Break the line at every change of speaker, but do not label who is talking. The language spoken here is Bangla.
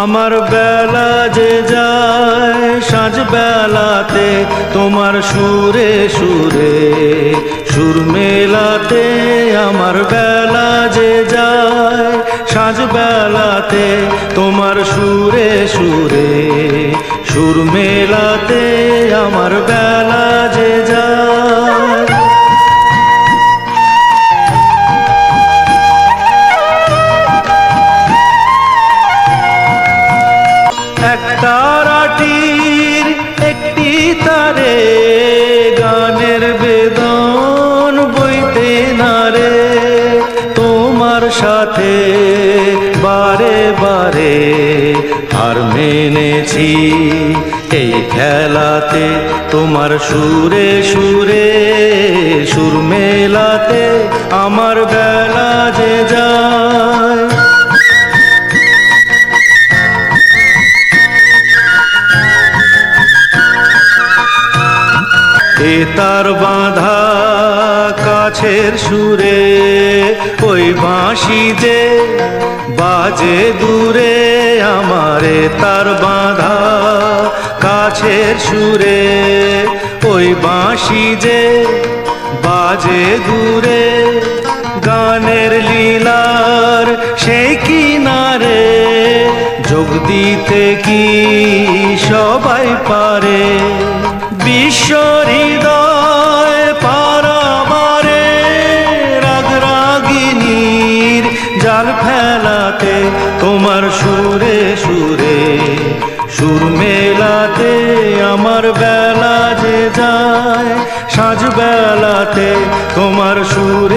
আমার বেলা যে যায় সাঁঝ বেলাতে তোমার সুরে সুরে সুর মেলাতে। আমার বেলা যে যায় সাঁঝ বেলাতে তোমার সুরে সুরে সুর মেলাতে। আমার বেলা যে যায় একটা রাটির একটি তারে গানের বেদন বইতে নারে। তোমার সাথে বারে বারে হার মেনেছি এই খেলাতে। তোমার সুরে সুরে সুর মেলাতে আমার বেলা যে যায়। এ তার বাঁধা কাছের সুরে ওই বাঁশি যে বাজে দূরে। আমারে তার বাঁধা কাছের সুরে ওই বাঁশি যে বাজে দূরে। গানের লীলার সেই কিনারে যোগ দিতে কি সবাই পারে। বিশ্ব হৃদয় পারাবারে রাগ রাগিনীর জাল ফেলাতে তোমার সুরে সুরে সুর মেলাতে। আমার বেলা যে যায় সাঁঝ বেলাতে তোমার সুরে